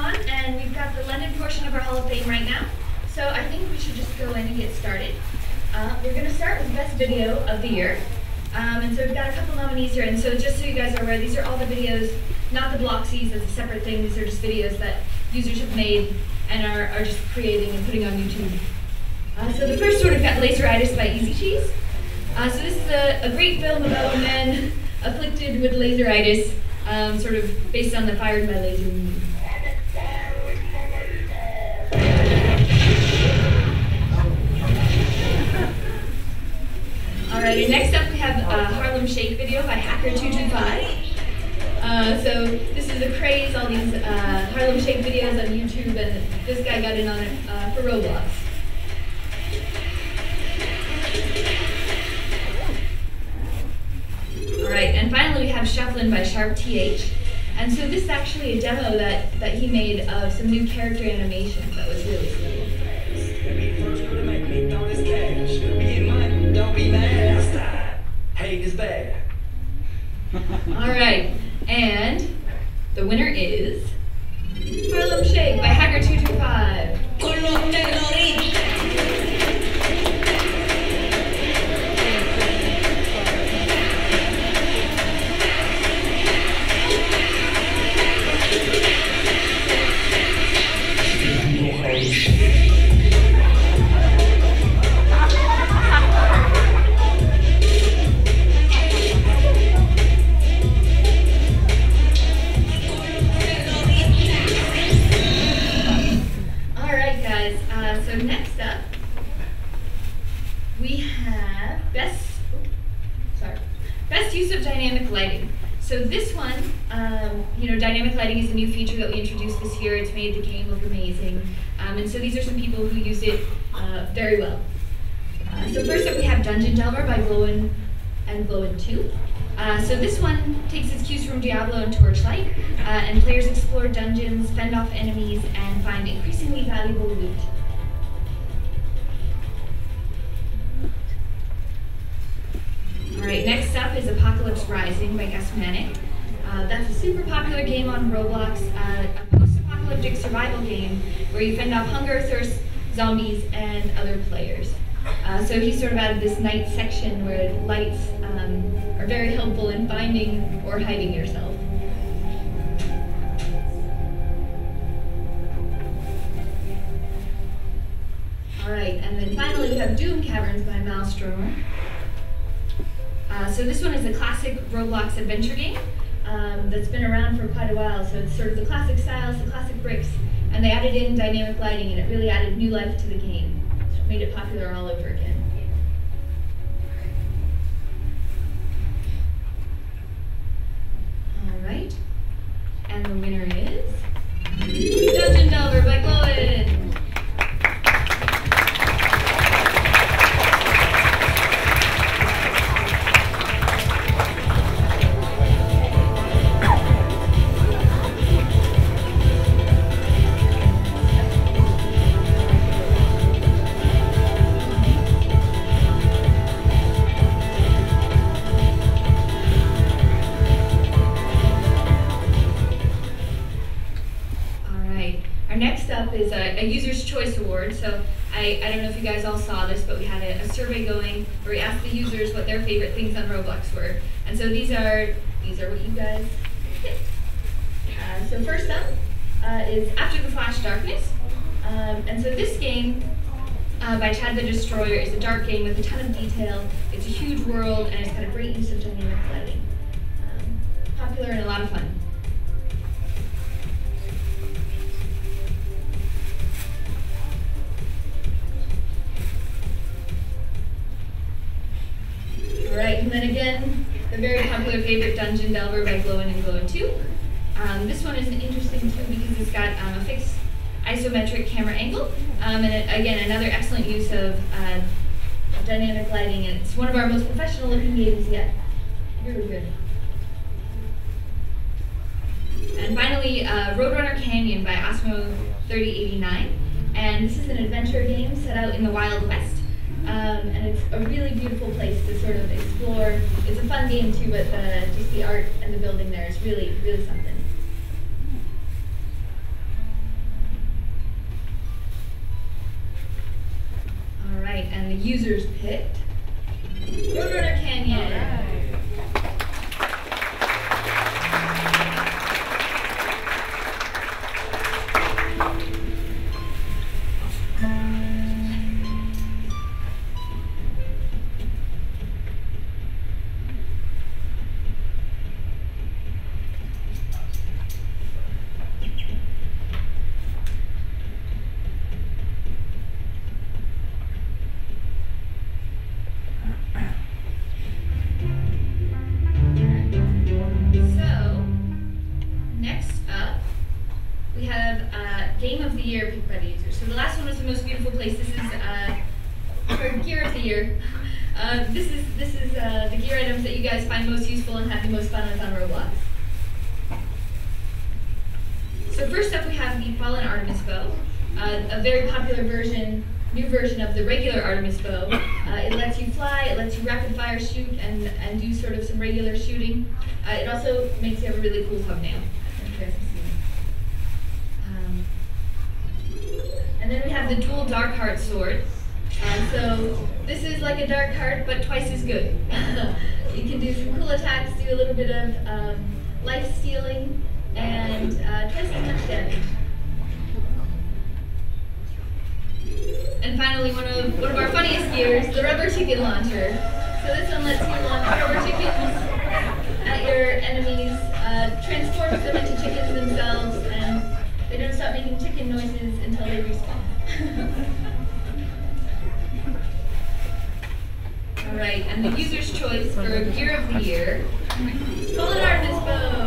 BLOXcon, and we've got the London portion of our Hall of Fame right now. So I think we should just go in and get started. We're going to start with the best video of the year. And so we've got a couple nominees here, and so just so you guys are aware, these are all the videos, not the Bloxies as a separate thing. These are just videos that users have made and are just creating and putting on YouTube. So the first one, we've got Laseritis by Easy Cheese. So this is a great film about a man afflicted with laseritis, sort of based on the Fired by Laser movie. Alright, and next up we have a Harlem Shake video by Hacker225. So this is a craze, all these Harlem Shake videos on YouTube, and this guy got in on it for Roblox. Alright, and finally we have Shufflin' by SharpTH. And so this is actually a demo that he made of some new character animations that was really cool. Don't be mad, stop. Hate is bad. Alright, and the winner is Harlem Shake by Hacker225. So next up, we have best use of dynamic lighting. So this one, dynamic lighting is a new feature that we introduced this year. It's made the game look amazing. And so these are some people who used it very well. So first up we have Dungeon Delver by Glowin' and Glowin' 2. So this one takes its cues from Diablo and Torchlight, and players explore dungeons, fend off enemies, and find increasingly valuable loot. Alright, next up is Apocalypse Rising by Gusmanak. That's a super popular game on Roblox, a post-apocalyptic survival game where you fend off hunger, thirst, zombies, and other players. So he sort of added this night section where lights are very helpful in finding or hiding yourself. Alright, and then finally we have Doom Caverns by Maelstronomer. So this one is a classic Roblox adventure game that's been around for quite a while. So it's sort of the classic styles, the classic bricks, and they added in dynamic lighting, and it really added new life to the game. So it made it popular all over again. All right, and the winner is Dungeon Delver by Glowin'. Next up is a User's Choice Award. So I don't know if you guys all saw this, but we had a survey going where we asked the users what their favorite things on Roblox were. And so these are what you guys picked. So first up is After the Flash Darkness. And so this game by Chad the Destroyer is a dark game with a ton of detail. It's a huge world, and it's got a great use of dynamic lighting. Popular and a lot of fun. Alright, and then again, the very popular favorite Dungeon Delver by Glowin' and Glowin' 2. This one is interesting too because it's got a fixed isometric camera angle, and again, another excellent use of dynamic lighting, and it's one of our most professional looking games yet. Really good. And finally, Roadrunner Canyon by Osmo3089, and this is an adventure game set out in the Wild West. And it's a really beautiful place to sort of explore. It's a fun game too, but just the art and the building there is really, really something. and the users picked Roadrunner Canyon. Game of the year picked by the user. So the last one was the most beautiful place. This is for gear of the year. This is the gear items that you guys find most useful and have the most fun with on Roblox. So first up we have the Fallen Artemis Bow, a very popular new version of the regular Artemis Bow. It lets you fly, it lets you rapid fire shoot and do sort of some regular shooting. It also makes you have a really cool thumbnail. And then we have the dual Darkhearts sword. So this is like a Darkheart, but twice as good. You can do some cool attacks, do a little bit of life stealing, and twice as much damage. And finally, one of our funniest gears, the rubber chicken launcher. So this one lets you launch rubber chickens at your enemies, transforms them into chickens themselves, and they don't stop making chicken noises until they respawn. Alright, and the user's choice for gear of the year, Fallen Artemis Bow.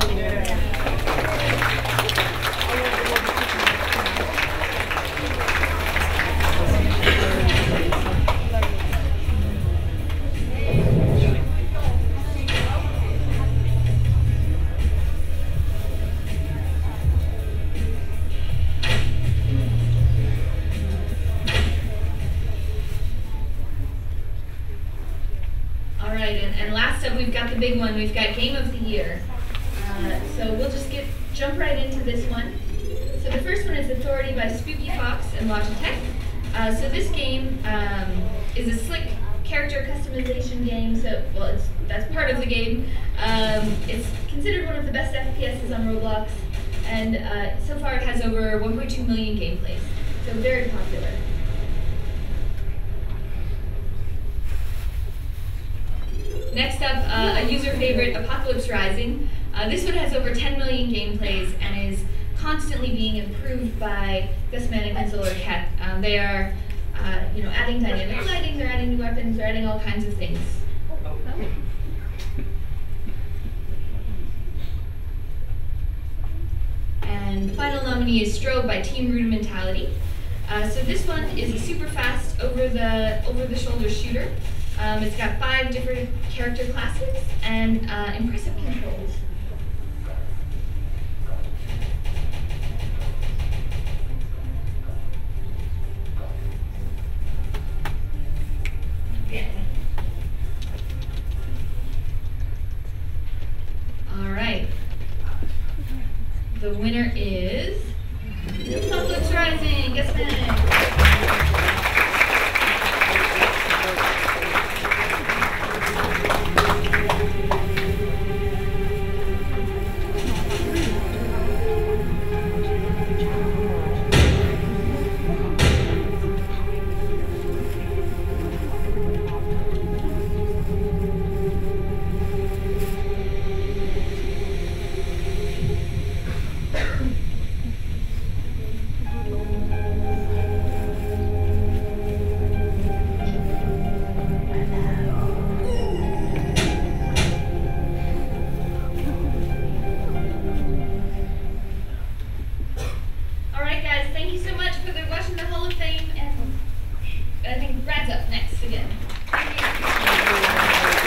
And last up, we've got the big one. We've got Game of the Year. So we'll just jump right into this one. So the first one is Authority by Spooky Fox and Logitech. So this game is a slick character customization game. So that's part of the game. It's considered one of the best FPSs on Roblox, and so far it has over 1.2 million gameplays. So very popular. Next up, a user favorite, Apocalypse Rising. This one has over 10 million gameplays and is constantly being improved by Gusmanak and Solar Cat. They are, adding dynamic lighting, they're adding new weapons, they're adding all kinds of things. And the final nominee is Strobe by Team Rudimentality. So this one is a super fast, over-the-shoulder shooter. It's got 5 different character classes and impressive controls. All right. The winner is Apocalypse Rising. Gusmanak. Thank you so much for watching the Hall of Fame, and I think Brad's up next again. Thank you.